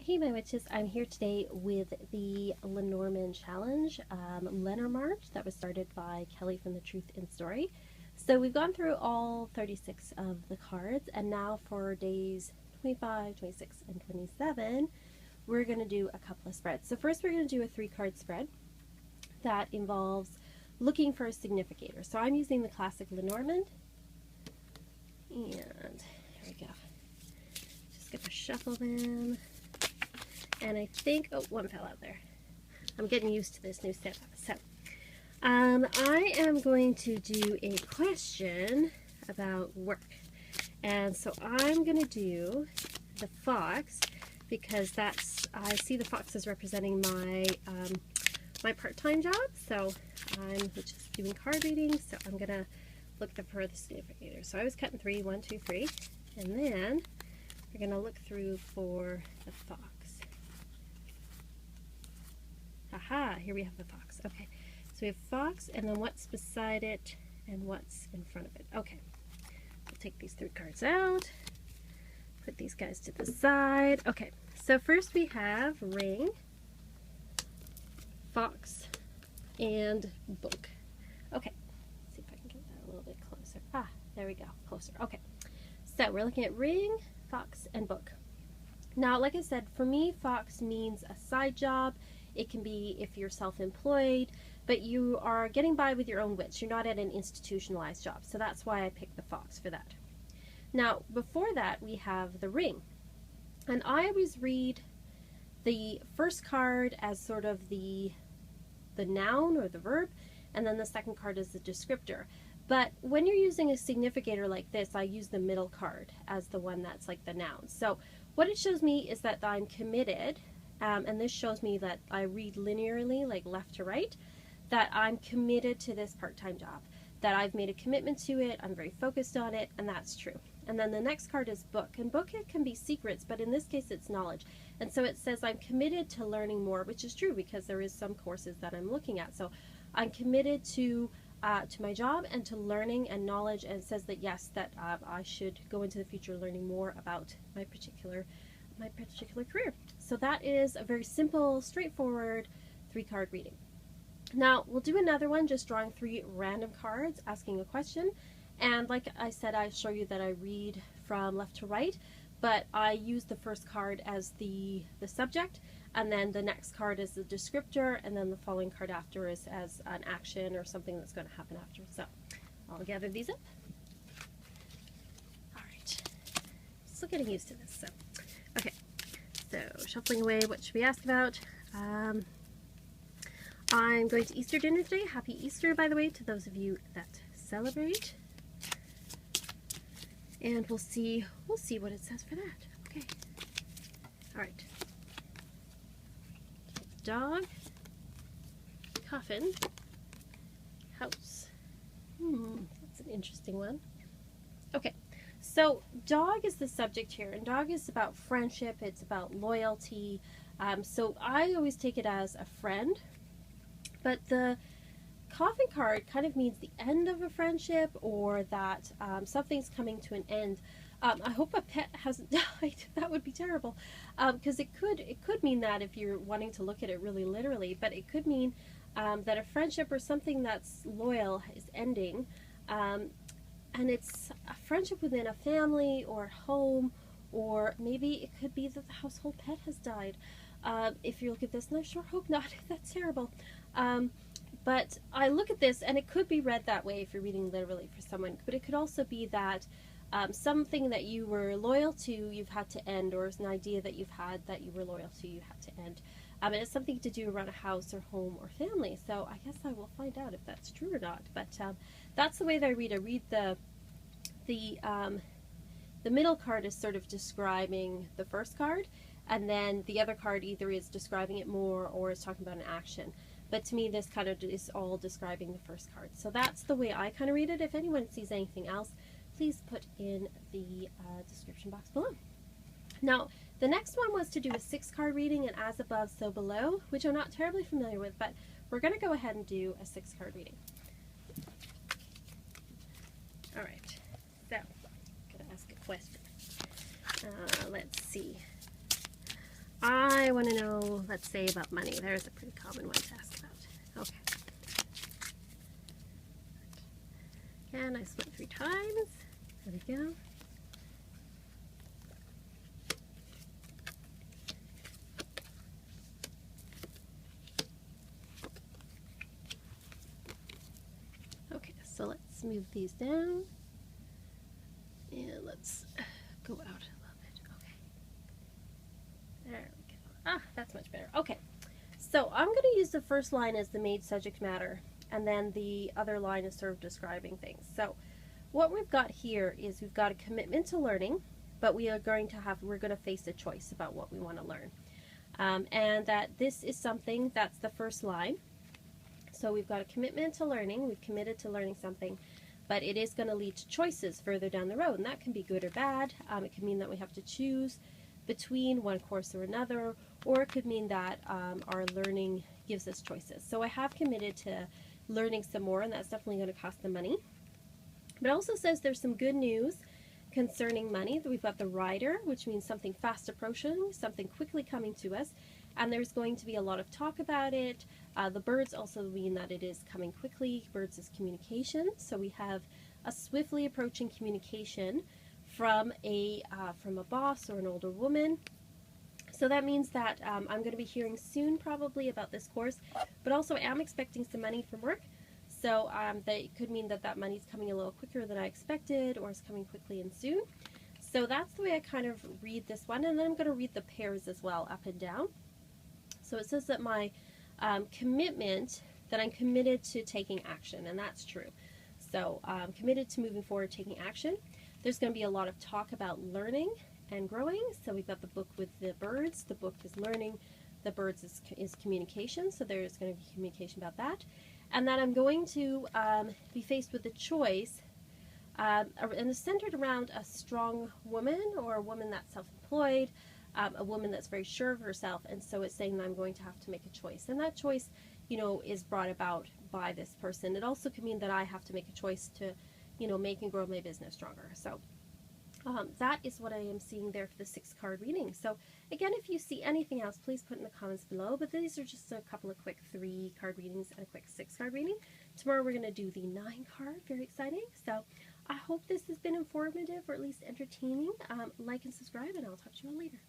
Hey my witches, I'm here today with the Lenormarch challenge, Lenormarch, that was started by Kelly from The Truth in Story. So we've gone through all 36 of the cards, and now for days 25, 26, and 27, we're going to do a couple of spreads. So first we're going to do a 3-card spread that involves looking for a significator. So I'm using the classic Lenormand, and here we go. Just going to shuffle them. And I think, oh, one fell out there. I'm getting used to this new setup. So, I am going to do a question about work. And so I'm going to do the fox because I see the fox as representing my, my part-time job. So I'm just doing card readings. So I'm going to look for the significator. So I was cutting 3, 1, 2, 3. And then we're going to look through for the fox. Aha, here we have the fox. Okay, so we have fox, and then what's beside it, and what's in front of it. Okay, we'll take these 3 cards out, put these guys to the side. Okay, so first we have ring, fox, and book. Okay, let's see if I can get that a little bit closer. Ah, there we go, closer. Okay, so we're looking at ring, fox, and book. Now, like I said, for me, fox means a side job. It can be if you're self-employed, but you are getting by with your own wits. You're not at an institutionalized job. So that's why I picked the fox for that. Now, before that, we have the ring. And I always read the first card as sort of the noun or the verb, and then the second card is the descriptor. But when you're using a significator like this, I use the middle card as the one that's like the noun. So what it shows me is that I'm committed. And this shows me that I read linearly, like left to right, that I'm committed to this part-time job, that I've made a commitment to it, I'm very focused on it, and that's true. And then the next card is book. And book, it can be secrets, but in this case it's knowledge. And so it says I'm committed to learning more, which is true because there is some courses that I'm looking at. So I'm committed to my job and to learning and knowledge, and it says that yes, that I should go into the future learning more about my particular career. So that is a very simple, straightforward 3-card reading. Now we'll do another one, just drawing 3 random cards, asking a question. And like I said, I show you that I read from left to right, but I use the first card as the subject, and then the next card is the descriptor, and then the following card after is as an action or something that's going to happen after. So I'll gather these up. All right, still getting used to this. So. Okay, so shuffling away, what should we ask about? I'm going to Easter dinner today. Happy Easter, by the way, to those of you that celebrate. And we'll see what it says for that. Okay. All right. Dog, coffin, house. That's an interesting one. Okay. So dog is the subject here, and dog is about friendship, it's about loyalty. So I always take it as a friend, but the coffin card kind of means the end of a friendship, or that something's coming to an end. I hope a pet hasn't died. That would be terrible, because it could mean that if you're wanting to look at it really literally, but it could mean that a friendship or something that's loyal is ending. And it's a friendship within a family or home, or maybe it could be that the household pet has died. If you look at this, and I sure hope not, that's terrible. But I look at this, and it could be read that way if you're reading literally for someone, but it could also be that something that you were loyal to, you've had to end, or it's an idea that you've had that you were loyal to, you had to end. And it's something to do around a house or home or family. So I guess I will find out if that's true or not. But that's the way that I read. I read the middle card is sort of describing the first card, and then the other card either is describing it more or is talking about an action. But to me, this kind of is all describing the first card. So that's the way I kind of read it. If anyone sees anything else, please put in the description box below. Now, the next one was to do a 6-card reading, and as above, so below, which I'm not terribly familiar with, but we're going to go ahead and do a 6-card reading. All right, so I'm going to ask a question. Let's see. I want to know, let's say, about money. There's a pretty common one to ask about. Okay. And I split 3 times. There we go. Okay, so let's move these down. And let's go out a little bit. Okay. There we go. Ah, that's much better. Okay. So I'm going to use the first line as the main subject matter, and then the other line is sort of describing things. So what we've got here is we've got a commitment to learning, but we're going to face a choice about what we want to learn. And that this is something, that's the first line. So we've got a commitment to learning, we've committed to learning something, but it is going to lead to choices further down the road, and that can be good or bad. It can mean that we have to choose between one course or another, or it could mean that our learning gives us choices. So I have committed to learning some more, and that's definitely going to cost them money. But it also says there's some good news concerning money. We've got the rider, which means something fast approaching, something quickly coming to us, and there's going to be a lot of talk about it. The birds also mean that it is coming quickly. Birds is communication, so we have a swiftly approaching communication from a boss or an older woman. So that means that I'm going to be hearing soon probably about this course, but also I am expecting some money from work. So that could mean that money is coming a little quicker than I expected, or is coming quickly and soon. So that's the way I kind of read this one, and then I'm going to read the pairs as well, up and down. So it says that my commitment, that I'm committed to taking action, and that's true. So I'm committed to moving forward, taking action. There's going to be a lot of talk about learning and growing. So we've got the book with the birds. The book is learning. The birds is communication. So there's going to be communication about that. And that I'm going to be faced with a choice, and it's centered around a strong woman, or a woman that's self-employed, a woman that's very sure of herself. And so it's saying that I'm going to have to make a choice. And that choice, you know, is brought about by this person. It also could mean that I have to make a choice to, you know, make and grow my business stronger. So that is what I am seeing there for the 6-card reading. So again, if you see anything else, please put in the comments below. But these are just a couple of quick 3-card readings and a quick 6-card reading. Tomorrow we're going to do the 9-card. Very exciting. So I hope this has been informative, or at least entertaining. Like and subscribe, and I'll talk to you all later.